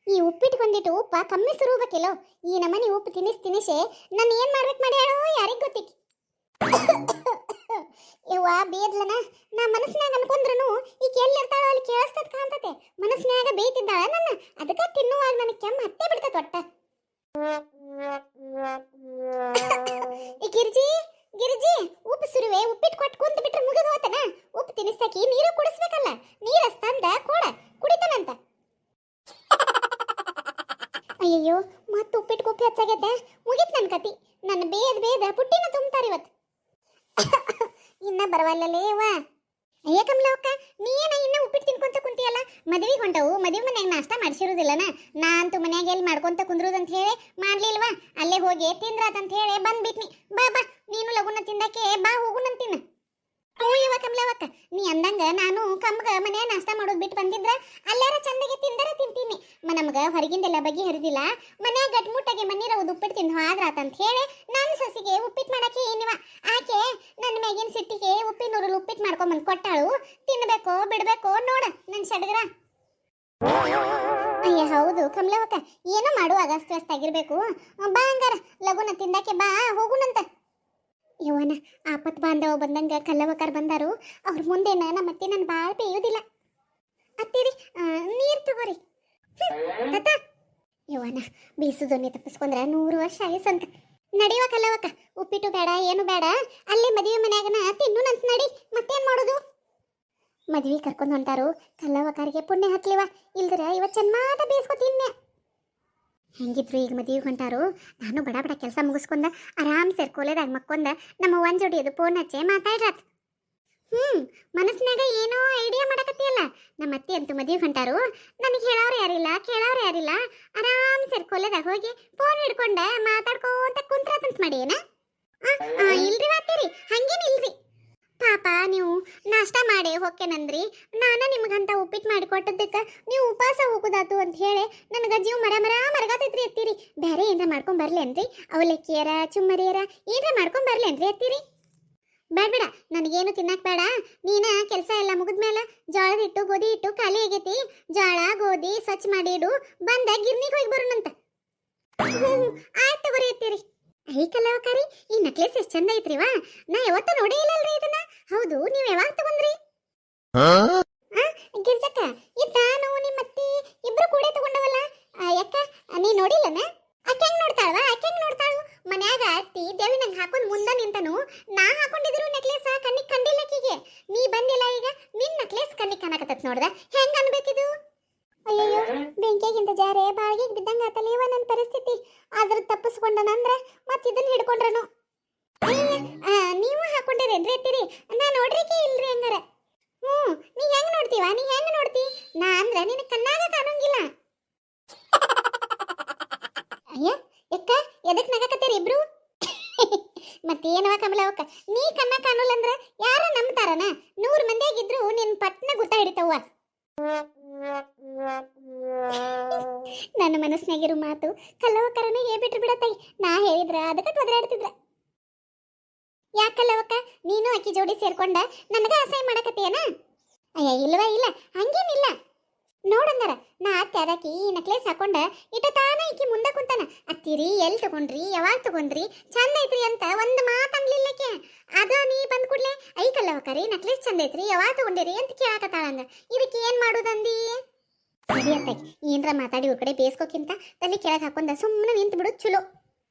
ಈ ಉಪ್ಪಿಟ್ಕೊಂದಿಟ್ಟು ಉಪ್ಪ ಕಮ್ಮಿ ಸುರುಬೇಕಿಲ್ಲೋ. ಈ ನಮನಿ ಉಪ್ಪು ತಿನಿಸೆ ನಾನು ಏನ್ ಮಾಡ್ಬೇಕು ಮಾಡಿ ಹೇಳೋ ಯಾರಿಗ್ ಗೊತ್ತಿಕ್ಕಿ. ಯವ್ವ ಬೇದ್ಲನ ನಾ ಮನಸ್ಸಿನಾಗ ಅನ್ಕೊಂಡ್ರು ಈಗ ಎಲ್ಲಿರ್ತಾಳೋ ಅಲ್ಲಿ ಕೇಳಿಸ್ತದ ಕಾಣ್ತತೆ. ಮನಸ್ಸಿನಾಗ ಬೇಯ್ತಿದ್ದಾಳ ನನ್ನ, ಅದಕ್ಕೆ ತಿನ್ನುವಾಗ ನನಗೆ ಕೆಮ್ಮ ಹತ್ತೇ ಬಿಡ್ತದ ಒಟ್ಟ. ಈ ಗಿರ್ಜಿ ಗಿರ್ಜಿ ಉಪ್ಪು ಸುರುವೆ ಉಪ್ಪಿಟ್ಟು ಕೊಟ್ಟು ಕುಂತ ಬಿಟ್ರೆ ಮುಗಿದು ಹೋತನ. ಉಪ್ಪು ತಿನಿಸ್ತಾಕಿ ನೀರು ಕುಡಿಸ್ಬೇಕಲ್ಲ, ನೀರಸ್ತಂದ ಕೊಡ ಕುಡಿತಾನಂತ. ಅಯ್ಯಯ್ಯೋ ಮತ್ತೆ ಉಪ್ಪಿಟ್ಟು ಕುಪ್ಪಿ ಹಚ್ಚಾಗೈತೆ, ಮುಗಿತ್ ನನ್ನ ಕತಿ. ನನ್ನ ಬೇದ ಪುಟ್ಟಿನ ತುಂಬ್ತಾರ ಇವತ್ತು. ಇನ್ನ ಬರವಲ್ಲಲೇವ. ಅಯ್ಯ ಕಮಲವಕ್ಕ, ನೀ ಏನ ಇನ್ನ ಉಪ್ಪಿಟ್ಟು ತಿನ್ಕೊಂತ ಕುಂತಿಯಲ್ಲ? ಮದುವೆಗೆ ಹೊಂಟವು, ಮದುವೆ ಮನ್ಯಾಗ ನಾಷ್ಟ ಮಾಡಿಸಿರುದಿಲ್ಲನ? ನಾ ಅಂತೂ ಮನ್ಯಾಗ ಎಲ್ಲಿ ಮಾಡ್ಕೊಂತ ಕುಂದ್ರುದಂತ ಹೇಳಿ ಮಾಡ್ಲಿಲ್ವಾ? ಅಲ್ಲೇ ಹೋಗಿ ತಿಂದ್ರಾತಂತ ಹೇಳಿ ಬಂದ್ಬಿಟ್ನಿ. ಬಾ ಬಾ ನೀನು ಲಗುನ ತಿಂದಾಕೆ ಬಾ, ಹೋಗುನಂತಿನ. ಇವ ಕಮಲವಕ್ಕ, ನೀ ಅಂದಂಗ ನಾನು ಕಮ್ಗ ಮನ್ಯಾಗ ನಾಷ್ಟ ಮಾಡೋದು ಬಿಟ್ಟು ಬಂದಿದ್ರ ಅಲ್ಲಾರ ಚಂದಗೆ ತಿಂದರ ತಿಂತೀನಿ. ನಮ್ಗ ಹೊರಗಿಂದೆಲ್ಲ ಬಗೆ ಹರಿದಿಲ್ಲ, ಮನ್ಯಾಗ ಗಟ್ಮುಟ್ಟಾಗಿ ಮಣ್ಣೀರ ಉಪ್ಪಿಟ್ಟು ತಿಂದು ಹೋದ್ರಾತಂತ ಹೇಳಿ ನನ್ನ ಸೊಸಿಗೆ ಉಪ್ಪಿಟ್ಟು ಮಾಡಕ್ಕೆ ಏನಿವ. ಆಕೆ ನನ್ನ ಮ್ಯಾಗಿನ ಸಿಟ್ಟಿಗೆ ಉಪ್ಪಿನೂರಲ್ಲಿ ಉಪ್ಪಿಟ್ಟು ಮಾಡ್ಕೊಂಬಂದು ಕೊಟ್ಟಾಳು. ತಿನ್ಬೇಕೋ ಬಿಡ್ಬೇಕೋ ನೋಡ ನನ್ನ ಸಡಗರ. ಅಯ್ಯ ಹೌದು ಕಮಲವಕ್ಕ, ಏನೋ ಮಾಡುವಾಗ ಅಸ್ತವ್ಯಸ್ತ ಆಗಿರ್ಬೇಕು. ಬಾ ಹಂಗಾರ ಲಗುನ ತಿಂದಾಕೆ ಬಾ, ಹೋಗುನಂತ. ಇವನ ಆಪತ್ ಬಾಂಧವ ಬಂದಂಗ ಕಲ್ಲವಕಾರ ಬಂದಾರು. ಅವ್ರ ಮುಂದೆನ ನಮ್ಮತ್ತೆ ನನ್ನ ಬಾಳ ಬೇಯುವುದಿಲ್ಲ. ಅತ್ತೀರಿ ನೀರ್ ತಗೋರಿ. ಇವನ ಬೀಸುದೊನ್ನೆ ತಪ್ಪಿಸ್ಕೊಂಡ್ರ 100 ವರ್ಷ ಆಯಸ್ಸಂತ. ನಡಿವ ಕಲ್ಲವಕ್ಕ, ಉಪ್ಪಿಟ್ಟು ಬೇಡ ಏನು ಬೇಡ, ಅಲ್ಲೇ ಮದುವೆ ಮನ್ಯಾಗನ ತಿನ್ನುನಂತ ನಡಿ. ಮತ್ತೇನ್ ಮಾಡೋದು? ಮದ್ವಿ ಕರ್ಕೊಂಡು ಹೊಂಟಾರು, ಕಲ್ಲವಕಾರಿಗೆ ಪುಣ್ಯ ಹತ್ಲಿವ. ಇಲ್ದ್ರ ಇವತ್ತು ಚನ್ನಾಟ ಬೇಯಿಸ್ಕೊತೀನಿ. ಹೆಂಗಿದ್ರು ಈಗ ಮದುವೆಗೆ ಹೊಂಟಾರು, ನಾನು ಬಡ ಬಡ ಕೆಲಸ ಮುಗಿಸ್ಕೊಂಡ ಆರಾಮ್ ಸೇರ್ಕೋಲೆದಾಗ ಮಕ್ಕೊಂದ ನಮ್ಮ ಒಂದ್ ಜೋಡಿ ಅದು ಫೋನ್ ಹಚ್ಚೆ ಮಾತಾಡ್ರಾತ್. ಮನಸ್ಸಿನಾಗ ಏನೋ ಐಡಿಯಾ ಮಾಡಕತ್ತಿಯಲ್ಲ. ನಮ್ಮ ಅತ್ತೆ ಅಂತೂ ಮದುವೆ ಹೊಂಟಾರು, ನನಗೆ ಹೇಳೋರು ಯಾರಿಲ್ಲ ಕೇಳೋರು ಯಾರಿಲ್ಲ. ಆರಾಮ್ ಸೇರ್ಕೋಲೆದಾಗ ಹೋಗಿ ಫೋನ್ ಹಿಡ್ಕೊಂಡ ಮಾತಾಡ್ಕೋತ ಕುಂತ್ರಾತಂತ ಮಾಡಿ ಏನ? ಇಲ್ರಿ ಮಾತೇರಿ, ಹಂಗೇನಿಲ್ರಿ. ಪಾಪ ನೀವು ನಾಷ್ಟ ಮಾಡಿ ಹೋಗ್ತೇನಂದ್ರಿ, ನಾನು ನಿಮ್ಗಂತ ಉಪ್ಪಿಟ್ಟು ಮಾಡಿ ಕೊಟ್ಟದ್ದಕ್ಕೆ ನೀವು ಉಪವಾಸ ಹೋಗೋದಾತು ಅಂತ ಹೇಳಿ ನನಗೆ ಜೀವ ಮರಗತೈತ್ರಿ ಎತ್ತೀರಿ. ಬೇರೆ ಏನಾರ ಮಾಡ್ಕೊಂಡ್ ಬರ್ಲೇನ್ರಿ? ಅವಲಕ್ಕಿಯರ ಚುಮ್ಮರಿಯರ ಏನಾರ ಮಾಡ್ಕೊಂಡ್ ಬರ್ಲೇನ್ರಿ ಎತ್ತೀರಿ? ಬೇಡ ನನಗೇನು ತಿನ್ನಕ್ ಬೇಡ. ನೀನ ಕೆಲಸ ಎಲ್ಲ ಮುಗಿದ್ಮೇಲೆ ಜೋಳದ ಹಿಟ್ಟು ಗೋಧಿ ಹಿಟ್ಟು ಖಾಲಿ ಆಗೈತಿ, ಜೋಳ ಗೋಧಿ ಸ್ವಚ್ಛ ಮಾಡಿ ಇಡು, ಬಂದ ಗಿರ್ನಿಗೆ ಹೋಗಿ ಬರೋಣಂತ. ಆಯ್ತು ತಗೋರಿ ಎತ್ತೀರಿ. ಐ ಕಲ್ಲವಕಾರಿ, ಈ ನೆಕ್ಲೆಸ್ ಎಷ್ಟು ಚಂದ ಐತ್ರಿವಾ, ನಾ ಯಾವತ್ತೂ ನೋಡೇ ಇಲ್ಲಲ್ರಿ ಇದನ್ನ. ಹೌದು, ನೀವ್ ಯಾವಾಗ ತಗೊಂಡ್ರಿ? ಗಿರ್ಜಕ್ಕ, ಇದ್ ನಾನು ನಿಮ್ಮತ್ತಿ ಇಬ್ರು ಕೂಡ ತಗೊಂಡವಲ್ಲ. ಯಾಕ ನೀ ನೋಡಿಲ್ಲನ? ಆಕೆ ಹೆಂಗ್ ನೋಡ್ತಾಳವ? ಆಕೆ ಹೆಂಗ್ ನೋಡ್ತಾಳು? ಮನ್ಯಾಗ ಅತ್ತಿ ದೇವಿ ನಂಗೆ ಹಾಕೊಂಡ್ ಮುಂದ ನಿಂತನು, ನಾ ಹಾಕೊಂಡಿದ್ರು ನೆಕ್ಲೆಸ್ ಕಣ್ಣಿಗೆ ಕಂಡಿಲ್ಲಕ್ಕಿಗೆ. ನೀ ಬಂದಿಲ್ಲ, ಈಗ ನಿನ್ ನೆಕ್ಲೆಸ್ ಕಣ್ಣಿಗೆ ಕಾಣಕತ್ತತ್ ನೋಡ್ದ, ಹೆಂಗ್ ಅನ್ಬೇಕಿದು? ಅಯ್ಯಯ್ಯೋ, ಬೆಂಕಿಯಾಗಿಂತ ಜಾರೆ ಬಾಳ್ಗಿಗೆ ಬಿದ್ದಂಗ ಆತಲೇವ ನನ್ನ ಪರಿಸ್ಥಿತಿ. ಅದ್ರ ತಪ್ಪಿಸ್ಕೊಂಡನಂದ್ರ ಮತ್ ಇದನ್ನ ಹಿಡ್ಕೊಂಡ್ರನು. ನೀವು ಹಾಕೊಂಡಿರೇನ್ರಿ ಎತ್ತೀರಿ? ನಾ ನೋಡ್ರಿಕೆ ಇಲ್ರಿ ಹಂಗಾರ. ನೀ ಹೆಂಗ್ ನೋಡ್ತೀವ? ನೀ ಹೆಂಗ್ ನೋಡ್ತಿ? ನಾ ಅಂದ್ರ ನಿನ್ ಕಣ್ಣಾಗ ಕಾಣಂಗಿಲ್ಲ. ಅಯ್ಯ ಎಕ್ಕ, ಎದಕ್ ನಗಕತ್ತೀರಿ ಇಬ್ರು? ಮತ್ತೇನವ ಕಮಲವಕ್ಕ, ನೀ ಕಣ್ಣ ಕಾಣಲ್ಲ ಅಂದ್ರ ಯಾರ ನಂಬ್ತಾರನ? 100 ಮಂದಿಯಾಗಿದ್ರು ನಿನ್ ಪಟ್ನ ಗುರ್ತ ಹಿಡಿತವ್ವ. ನನ್ನ ಮನಸ್ಸಿನಾಗಿರೋ ಮಾತು ಕಲ್ಲವಕ್ಕರನ್ನ ಹೇಳ್ಬಿಟ್ರು ಬಿಡತ್ತಾಯಿ. ನಾ ಹೇಳಿದ್ರ ಅದಕ್ಕೆ ಒದರಾಡ್ತಿದ್ರ. ಯಾಕಲ್ಲವಕ್ಕ, ನೀನು ಅಕ್ಕಿ ಜೋಡಿ ಸೇರ್ಕೊಂಡ ನನಗ ಅಸಹ್ಯ ಮಾಡಕತ್ತೀಯನ? ಅಯ್ಯ ಇಲ್ವಾ, ಇಲ್ಲ ಹಂಗೇನಿಲ್ಲ. ನೋಡಂಗಾರ ನಾ ಅತ್ತೆ ಅದಕ್ಕಿ ಈ ನೆಕ್ಲೆಸ್ ಹಾಕೊಂಡ ಇಟ ತಾನ ಈಕಿ ಮುಂದೆ ಕುಂತಾನ. ಅತ್ತಿರಿ ಎಲ್ಲಿ ತಗೊಂಡ್ರಿ, ಯಾವಾಗ ತಗೊಂಡ್ರಿ, ಚಂದ ಐತ್ರಿ ಅಂತ ಒಂದು ಮಾತನ್ಲಿಲ್ಲಕ್ಕೆ. ಅದ ನೀ ಬಂದ್ ಕೂಡ್ಲೆ ಐ ಕಲ್ಲವಕ್ಕರಿ ನೆಕ್ಲೆಸ್ ಚಂದ ಐತ್ರಿ, ಯಾವಾಗ ತಗೊಂಡಿರಿ ಅಂತ ಕೇಳಕತ್ತಾಳಂಗ. ಇದಕ್ಕೆ ಏನ್ ಮಾಡುದಂದಿ? ಸರಿ ಅತ್ತಾಗಿ ಏನ್ರ ಮಾತಾಡಿ ಅವ್ರ ಕಡೆ ಬೇಯಿಸ್ಕೋಕ್ಕಿಂತ ತಲೆ ಕೆಳಗೆ ಹಾಕೊಂಡ ಸುಮ್ಮನೆ ನಿಂತು ಬಿಡು ಚಲೋ.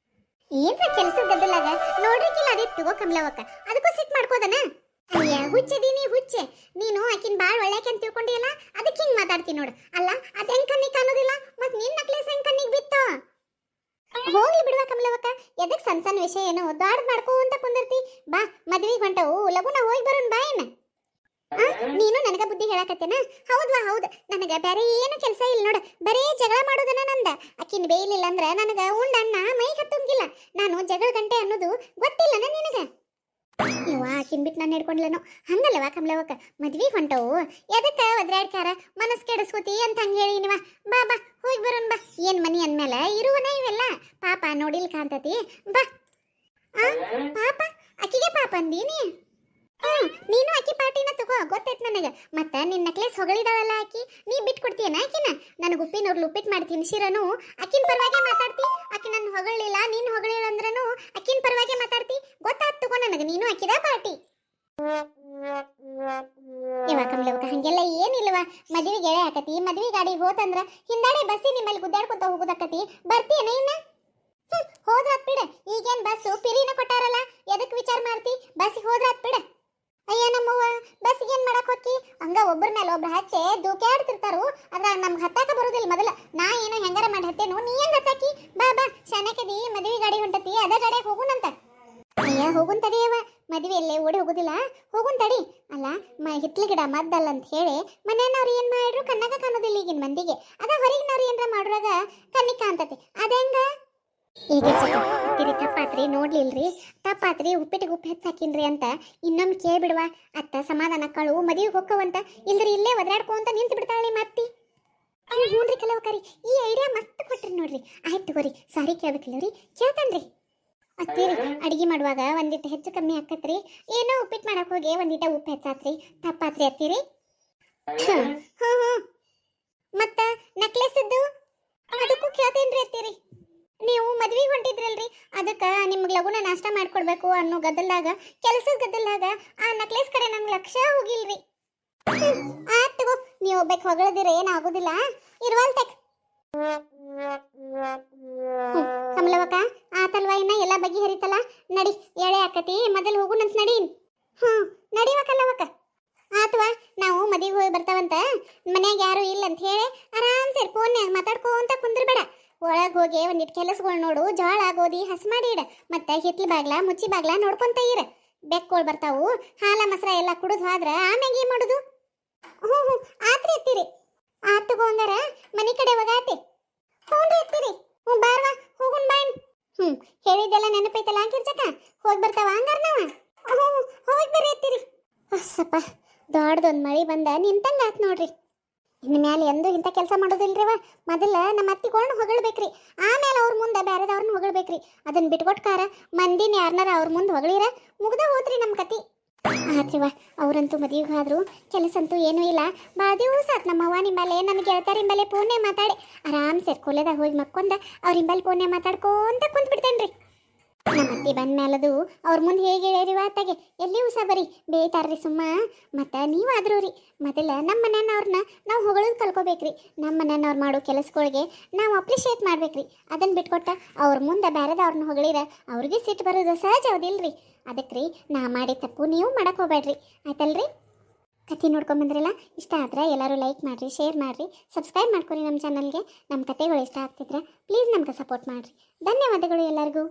ಏನ್ರ ಕೆಲಸದ ಗದ್ದಲಾಗ ನೋಡ್ರಿಕಿಲ್ಲ ಅದೇ ತಗೋ ಕಮಲವಕ್ಕ, ಅದಕ್ಕೂ ಸಿಟ್ ಮಾಡ್ಕೋದನ? ಅಯ್ಯ ಹುಚ್ಚದೀನಿ ಹುಚ್ಚೆ ನೀನು. ಆಕಿನ್ ಬಾಳ್ ಒಳ್ಳೆಕೆ ಅಂತ ತಿಳ್ಕೊಂಡಿಯಲ್ಲ, ಅದಕ್ಕೆ ಹಿಂಗ್ ಮಾತಾಡ್ತೀನಿ ನೋಡು. ಅಲ್ಲ ಅದ್ ಹೆಂಗ್ ಕಣ್ಣಿಗೆ ಕಾಣೋದಿಲ್ಲ, ಮತ್ ನಿನ್ ನಕ್ಲೇಸ್ ಹೆಂಗ್ ಕಣ್ಣಿಗೆ ಬಿತ್ತು? ಹೋಗ್ಲಿ ಬಿಡುವ ಕಮಲವಕ್ಕ, ಎದಕ್ ಸಣ್ಣ ಸಣ್ಣ ವಿಷಯ ಏನೋ ದೊಡ್ಡ ಮಾಡ್ಕೊಂತ ಕುಂದಿರ್ತಿ. ಬಾ ಮದ್ವಿಗೆ ಹೊಂಟವು, ಲಗುನ ಹೋಗಿ ಬರೋಣ ಬಾ. ಏನ ನೀನು ನನಗ ಬುದ್ಧಿ ಹೇಳಕತ್ತೇನ? ಹೌದ್ವಾ ಹೌದ್, ನನಗ ಬೇರೆ ಏನು ಕೆಲಸ ಇಲ್ಲ ನೋಡ, ಬರೇ ಜಗಳ ಮಾಡೋದನ್ನ ನಂದ. ಅಕ್ಕಿನ ಬೇಯಲಿಲ್ಲ ಅಂದ್ರ ನನಗ ಉಂಡಣ್ಣ ಮೈ ಹತ್ತಂಗಿಲ್ಲ. ನಾನು ಜಗಳ ಗಂಟೆ ಅನ್ನೋದು ಗೊತ್ತಿಲ್ಲನ ನಿನಗ? ಇವ ಆಕಿನ್ ಬಿಟ್ಟು ನಾನು ಹಿಡ್ಕೊಂಡ್ಲನು. ಹಂಗಲ್ಲವಾ ಕಮಲವಕ್ಕ, ಮದ್ವಿಗೆ ಹೊಂಟವು ಎದಕ್ಕ ಒದ್ರಾಡ್ಕಾರ, ಮನಸ್ ಕೆಡಿಸ್ಕೋತಿ ಅಂತ ಹಂಗ ಹೇಳಿ ನೀವ. ಬಾ ಬಾ ಹೋಗಿ ಬರೋಣ ಬಾ. ಏನ್ ಮನಿ ಅಂದ್ಮೇಲೆ ಇರುವನ ಇವೆಲ್ಲ ಪಾಪ ನೋಡಿಲ್ ಕಾಂತತಿ. ಬಾ. ಪಾಪ ಅಕ್ಕಿಗೆ ಪಾಪ ಅಂದೀನಿ. ನೀನು ಆಕಿ ಪಾರ್ಟಿನ ತಗೋ ಗೊತ್ತೈತ್ ನನಗೆ ಮತ್ತೆ ನಿನ್ನ ನೆಕ್ಲೆಸ್ ಹೊಗಳಿದಾಳಲ್ಲ ಆಕಿ ನೀ ಬಿಟ್ಟು ಕೊಡ್ತೀಯನ ಆಕಿನ ನನಗೆ ಉಪ್ಪಿನವ್ರು ಉಪ್ಪಿಟ್ಟು ಮಾಡ್ತೀನಿ ಶಿರನು ಆಕಿನ ಪರವಾಗಿ ಮಾತಾಡ್ತಿ ಆಕಿ ನನ್ನ ಹೊಗಳಿಲ್ಲ ನೀನು ಹೊಗಳಿಲ್ಲ ಅಂದ್ರನು ಆಕಿನ ಪರವಾಗಿ ಮಾತಾಡ್ತಿ ಗೊತ್ತಾತ್ ತಗೋ ನನಗೆ ನೀನು ಆಕಿದ ಪಾರ್ಟಿ ಇವಾಗ ಕಮ್ಲವಕ ಹಂಗೆಲ್ಲ ಏನಿಲ್ವ ಮದ್ವೆ ಗೆಳೆ ಆಕತಿ ಮದ್ವೆ ಗಾಡಿ ಹೋತಂದ್ರ ಹಿಂದಾಡೆ ಬಸ್ಸಿ ನಿಮ್ಮಲ್ಲಿ ಗುದ್ದಾಡ್ಕೊತ ಹೋಗುದಾಕತಿ ಬರ್ತೀಯನ ಇನ್ನ ಹೋದ್ರಾತ್ ಬಿಡ ಈಗೇನ್ ಬಸ್ಸು ಪಿರಿನ ಕೊಟ್ಟಾರಲ್ಲ ಎದಕ್ ವಿಚಾರ ಮಾಡ್ತಿ ಬಸ್ಸಿಗೆ ಹೋದ್ರಾತ್ ಬಿಡ ಅಯ್ಯ ನಮ್ಮವ್ವ ಬಸ್ಸಿಗೆ ಏನ್ ಮಾಡಕ್ ಹೋಗಿ ಹಂಗ ಒಬ್ಬರ ಮೇಲೆ ಒಬ್ರು ಹಚ್ಚೆ ದೂಕ್ಯಾಡ್ತಿರ್ತಾರು ಅದ್ರಾಗ ನಮ್ಗೆ ಹತ್ತಾಕ ಬರುದಿಲ್ಲ ಮೊದಲ ನಾ ಏನೋ ಹೆಂಗಾರ ಮಾಡಿ ಹತ್ತೇನು ನೀ ಹೆಂಗ್ ಹತ್ತಾಕಿ ಬಾ ಬಾ ಶಾನಕದಿ ಮದ್ವೆ ಗಾಡಿ ಹೊಂಟತಿ ಅದ ಗಾಡಿಯಾಗ ಹೋಗುಣಂತ ಅಯ್ಯ ಹೋಗುನ್ ತಡಿಯವ ಮದ್ವೆಯಲ್ಲೇ ಓಡಿ ಹೋಗುದಿಲ್ಲ ಹೋಗುನ್ ತಡಿ ಅಲ್ಲ ಹಿತ್ಲಿ ಗಿಡ ಮದ್ದಲ್ಲ ಅಂತ ಹೇಳಿ ಮನೆಯವ್ರು ಏನ್ ಮಾಡಿದ್ರು ಕಣ್ಣಾಗ ಕಾಣೋದಿಲ್ಲ ಈಗಿನ ಮಂದಿಗೆ ಅದ ಹೊರಗಿನವ್ರು ಏನ್ರ ಮಾಡ್ರಾಗ ಕಣ್ಣಿಗೆ ಕಾಣ್ತತಿ ಅದಂಗ ಈಗ ತಿರಿ ತಪ್ಪಾತ್ರಿ ನೋಡ್ಲಿಲ್ರಿ ತಪ್ಪಾತ್ರಿ ಉಪ್ಪಿಟ್ಟಿಗೆ ಉಪ್ಪು ಹೆಚ್ಚಾಕಿನ್ರಿ ಅಂತ ಇನ್ನೊಮ್ಮೆ ಕೇಳ್ಬಿಡುವ ಅತ್ತ ಸಮಾಧಾನ ಕಳು ಮದುವೆಗೆ ಹೋಕ್ಕವಂತ ಇಲ್ರಿ ಇಲ್ಲೇ ಒದರಾಡ್ಕೊಂತ ನಿಂತು ಬಿಡ್ತಾಳೆ ಮತ್ತಿ ಹ್ಞೂನ್ರಿ ಕೆಲವಕರಿ ಈ ಐಡಿಯಾ ಮಸ್ತ್ ಕೊಟ್ರಿ ನೋಡ್ರಿ ಆಯ್ತು ತಗೋರಿ ಸಾರಿ ಕೇಳ್ಬೇಕಿಲ್ಲರಿ ಕೇಳ್ತಾನ್ರಿ ಅತ್ತೀರಿ ಅಡಿಗೆ ಮಾಡುವಾಗ ಒಂದಿಟ್ಟು ಹೆಚ್ಚು ಕಮ್ಮಿ ಆಕತ್ರಿ ಏನೋ ಉಪ್ಪಿಟ್ಟು ಮಾಡಕ್ ಹೋಗಿ ಒಂದಿಟ ಉಪ್ಪು ಹೆಚ್ಚಾತ್ರಿ ತಪ್ಪಾತ್ರಿ ಅತ್ತೀರಿ ಮತ್ತ ನೆಕ್ಲೆಸ್ ಅದಕ್ಕೂ ಕೇಳ್ತೇನ್ರಿ ಅತ್ತೀರಿ ನೀವು ಮದ್ವಿಗೆ ಹೊಂಟಿದ್ರಲ್ರಿ ಅದಕ್ಕೆ ನಿಮ್ಗೆ ಲಗುನ ನಾಷ್ಟ ಮಾಡ್ಕೊಡ್ಬೇಕು ಅನ್ನೋ ಗದ್ದಲ್ದಾಗ ಕೆಲಸದ ಗದ್ದಲ್ದಾಗ ಆ ನೆಕ್ಲೆಸ್ ಕಡೆ ನನ್ಗೆ ಲಕ್ಷ್ಯ ಹೋಗಿಲ್ರಿ ಆತ್ ತಗೋ ನೀವು ಒಬ್ಬಕ್ಕೆ ಹೊಗಳದಿರ ಏನಾಗೋದಿಲ್ಲ ಇರುವಲ್ತಕ್ ಕಮಲವಕ್ಕ ಆತಲ್ವಾ ಇನ್ನ ಎಲ್ಲ ಬಗೆ ಹರಿತಲ್ಲ ನಡಿ ಎಳೆ ಆಕತಿ ಮೊದಲು ಹೋಗುನಂತ ನಡಿ ನಡಿವ ಕಲ್ಲವಕ್ಕ ಆತ್ವಾ ನಾವು ಮದುವೆಗೆ ಹೋಗಿ ಬರ್ತಾವಂತ ಮನ್ಯಾಗ ಯಾರು ಇಲ್ಲ ಅಂತ ಹೇಳಿ ಆರಾಮ್ಸೆ ಫೋನ್ಯಾಗ ಮಾತಾಡ್ಕೊಂತ ಕುಂದ್ರಬೇಡ ಒಳಗೆ ಹೋಗಿ ಒಂದಿಟ್ಟು ಕೆಲಸಗಳು ನೋಡು ಜೋಳ ಗೋಧಿ ಹಸ್ ಮಾಡಿ ಇಡ ಮತ್ತೆ ಹಿತ್ಲಿ ಬಾಗ್ಲ ಮುಚ್ಚಿ ಬಾಗ್ಲ ನೋಡ್ಕೊಂತ ಇರ ಬೆಕ್ಕೋಳು ಬರ್ತಾವು ಹಾಲ ಮೊಸರ ಎಲ್ಲ ಕುಡಿದು ಹೋದ್ರ ಆಮ್ಯಾಗ ಏನ್ ಮಾಡುದು ಹ್ಞೂ ಆತ್ರಿ ಎತ್ತೀರಿ ಆತ್ ತಗೋ ಹಂಗಾರ ಮನೆ ಕಡೆ ಹೋಗಾತಿ ಹ್ಞೂ ಎತ್ತೀರಿ ಬಾರ್ವಾ ಹೋಗುನ್ ಬಾಯ್ ಹೇಳಿದ್ದೆಲ್ಲ ನೆನಪೈತಲ್ಲ ಕಿರ್ಚಕ ಹೋಗಿ ಬರ್ತಾವ ಹಂಗಾರ ನಾವ ಹೋಗಿ ಬರ್ರಿ ಎತ್ತೀರಿ ಹೊಸಪ್ಪ ದೊಡ್ಡದೊಂದು ಮಳಿ ಬಂದ ನಿಂತಂಗ ಆತ್ ನೋಡ್ರಿ ಇನ್ನು ಮ್ಯಾಲೆ ಎಂದೂ ಇಂಥ ಕೆಲಸ ಮಾಡೋದಿಲ್ರಿವ ಮೊದಲ ನಮ್ಮ ಅತ್ತಿಗೊಂಡು ಹೊಗಳ್ಬೇಕ್ರಿ ಆಮೇಲೆ ಅವ್ರ ಮುಂದೆ ಬೇರೆದವ್ರನ್ನ ಹೊಗಳ್ಬೇಕ್ರಿ ಅದನ್ನ ಬಿಟ್ಕೊಟ್ಕಾರ ಮಂದಿನ ಯಾರನ್ನಾರ ಅವ್ರ ಮುಂದೆ ಹೊಗಳಿರ ಮುಗ್ದ ಹೋತ್ರಿ ನಮ್ಮ ಕತಿ ಆತ್ರಿವ ಅವರಂತೂ ಮದುವೆಗೆ ಆದ್ರು ಕೆಲಸ ಅಂತೂ ಏನೂ ಇಲ್ಲ ಭಾಳ ದಿವಸ ಆತ್ ನಮ್ಮವ್ವ ನಿಂಬಲ್ಲೇ ನನ್ನ ಗೆಳತಾರ ಇಂಬಲ್ಲೇ ಫೋನೇ ಮಾತಾಡಿ ಆರಾಮ್ಸೆ ಕೊಲೆದಾಗ ಹೋಗಿ ಮಕ್ಕೊಂಡ ಅವ್ರ ಇಂಬಲ್ಲಿ ಫೋನೇ ಮಾತಾಡ್ಕೊಂತ ಕುಂತ್ ಬಿಡ್ತೇನ್ರಿ ನಮ್ಮ ಅತ್ತಿ ಬಂದ ಮೇಲದು ಅವ್ರ ಮುಂದೆ ಹೇಗೆ ಹೇಳಿರಿ ವಾತಾಗೆ ಎಲ್ಲಿ ಉಸ ಬರೀ ಬೇಯ್ತಾರ್ರಿ ಸುಮ್ಮ ಮತ್ತು ನೀವಾದ್ರೂ ರೀ ಮೊದಲ ನಮ್ಮ ಮನೆಯವ್ರನ್ನ ನಾವು ಹೊಗಳೋದು ಕಲ್ಕೋಬೇಕ್ರಿ ನಮ್ಮ ಮನೆಯವ್ರು ಮಾಡೋ ಕೆಲಸಗಳಿಗೆ ನಾವು ಅಪ್ರಿಷಿಯೇಟ್ ಮಾಡ್ಬೇಕ್ರಿ ಅದನ್ನು ಬಿಟ್ಕೊಟ್ಟ ಅವ್ರ ಮುಂದೆ ಬೇರೆದವ್ರನ್ನ ಹೊಗಳಿರ ಅವ್ರಿಗೆ ಸಿಟ್ಟು ಬರೋದು ಸಹಜ ಹೌದಿಲ್ರಿ ಅದಕ್ಕೆ ರೀ ನಾ ಮಾಡಿ ತಪ್ಪು ನೀವು ಮಾಡಕ್ಕೆ ಹೋಗ್ಬೇಡ್ರಿ ಆಯ್ತಲ್ರಿ ಕತೆ ನೋಡ್ಕೊಂಬಂದ್ರಲ್ಲ ಇಷ್ಟ ಆದ್ರೆ ಎಲ್ಲರೂ ಲೈಕ್ ಮಾಡಿರಿ ಶೇರ್ ಮಾಡಿರಿ ಸಬ್ಸ್ಕ್ರೈಬ್ ಮಾಡ್ಕೊರಿ ನಮ್ಮ ಚಾನಲ್ಗೆ ನಮ್ಮ ಕತೆಗಳು ಇಷ್ಟ ಆಗ್ತಿದ್ರೆ ಪ್ಲೀಸ್ ನಮ್ಗೆ ಸಪೋರ್ಟ್ ಮಾಡಿರಿ ಧನ್ಯವಾದಗಳು ಎಲ್ಲರಿಗೂ.